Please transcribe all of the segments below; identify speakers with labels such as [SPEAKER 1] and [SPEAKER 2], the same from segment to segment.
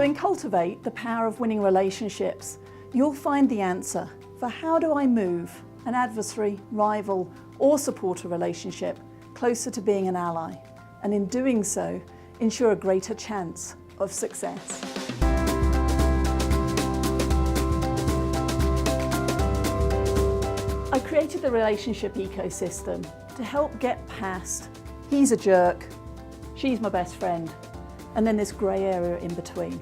[SPEAKER 1] So in Cultivate, the power of winning relationships, you'll find the answer for how do I move an adversary, rival, or supporter relationship closer to being an ally, and in doing so, ensure a greater chance of success. I created the relationship ecosystem to help get past he's a jerk, she's my best friend, and then this grey area in between.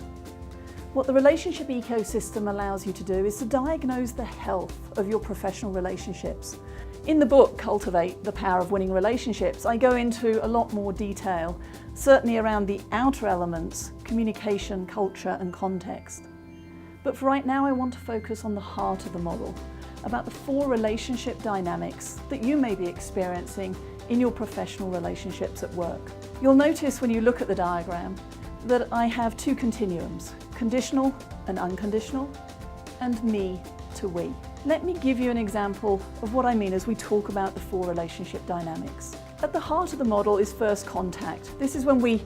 [SPEAKER 1] What the relationship ecosystem allows you to do is to diagnose the health of your professional relationships. In the book, Cultivate, the Power of Winning Relationships, I go into a lot more detail, certainly around the outer elements, communication, culture, and context. But for right now, I want to focus on the heart of the model, about the 4 relationship dynamics that you may be experiencing in your professional relationships at work. You'll notice when you look at the diagram that I have 2 continuums, conditional and unconditional, and me to we. Let me give you an example of what I mean as we talk about the 4 relationship dynamics. At the heart of the model is first contact. This is when we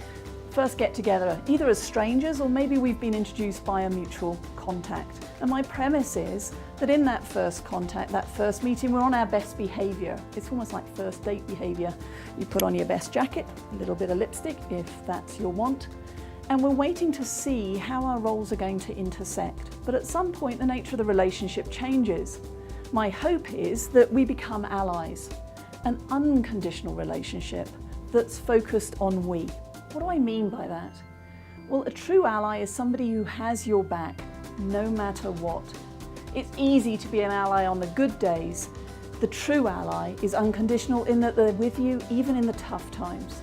[SPEAKER 1] first get together, either as strangers or maybe we've been introduced by a mutual contact. And my premise is that in that first contact, that first meeting, we're on our best behaviour. It's almost like first date behaviour. You put on your best jacket, a little bit of lipstick if that's your want, and we're waiting to see how our roles are going to intersect. But at some point, the nature of the relationship changes. My hope is that we become allies, an unconditional relationship that's focused on we. What do I mean by that? Well, a true ally is somebody who has your back, no matter what. It's easy to be an ally on the good days. The true ally is unconditional in that they're with you even in the tough times.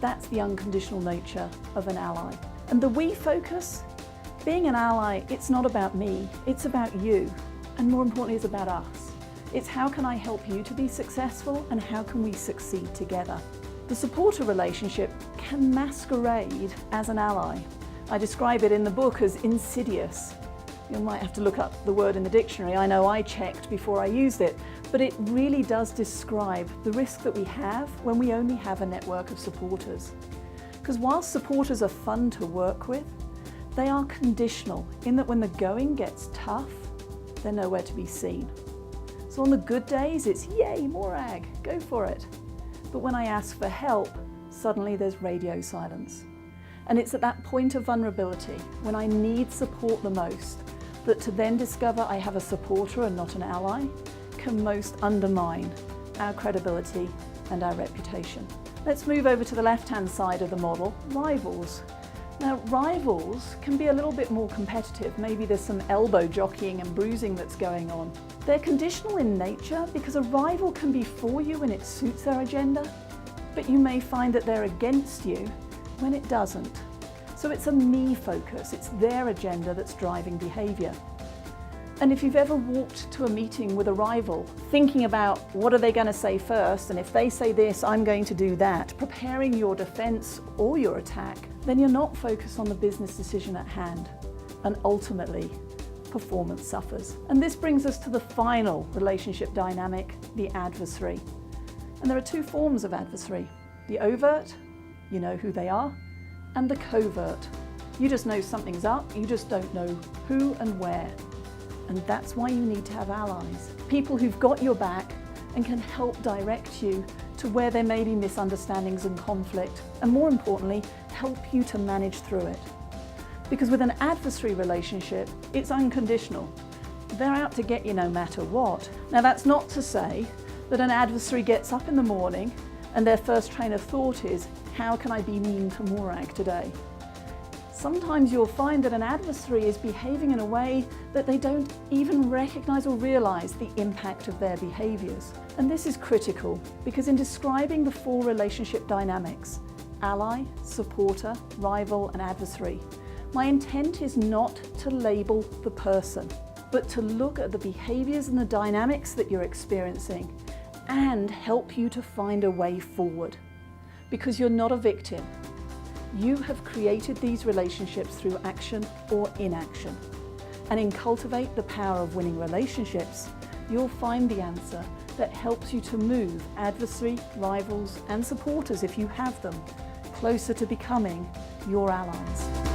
[SPEAKER 1] That's the unconditional nature of an ally. And the we focus, being an ally, it's not about me, it's about you. And more importantly, it's about us. It's how can I help you to be successful and how can we succeed together? The supporter relationship can masquerade as an ally. I describe it in the book as insidious. You might have to look up the word in the dictionary. I know I checked before I used it, but it really does describe the risk that we have when we only have a network of supporters. Because whilst supporters are fun to work with, they are conditional in that when the going gets tough, they're nowhere to be seen. So on the good days, it's yay, Morag, go for it. But when I ask for help, suddenly there's radio silence. And it's at that point of vulnerability, when I need support the most, that to then discover I have a supporter and not an ally can most undermine our credibility and our reputation. Let's move over to the left-hand side of the model, rivals. Now, rivals can be a little bit more competitive. Maybe there's some elbow jockeying and bruising that's going on. They're conditional in nature because a rival can be for you when it suits their agenda, but you may find that they're against you when it doesn't. So it's a me focus, it's their agenda that's driving behaviour. And if you've ever walked to a meeting with a rival, thinking about what are they going to say first, and if they say this, I'm going to do that, preparing your defence or your attack, then you're not focused on the business decision at hand. And ultimately, performance suffers. And this brings us to the final relationship dynamic, the adversary. And there are 2 forms of adversary. The overt, you know who they are, and the covert. You just know something's up, you just don't know who and where. And that's why you need to have allies. People who've got your back and can help direct you to where there may be misunderstandings and conflict, and more importantly, help you to manage through it. Because with an adversary relationship, it's unconditional. They're out to get you no matter what. Now that's not to say that an adversary gets up in the morning and their first train of thought is, how can I be mean to Morag today? Sometimes you'll find that an adversary is behaving in a way that they don't even recognise or realise the impact of their behaviours. And this is critical because in describing the 4 relationship dynamics, ally, supporter, rival and adversary, my intent is not to label the person, but to look at the behaviours and the dynamics that you're experiencing and help you to find a way forward. Because you're not a victim. You have created these relationships through action or inaction. And in Cultivate, the Power of Winning Relationships, you'll find the answer that helps you to move adversary, rivals and supporters, if you have them, closer to becoming your allies.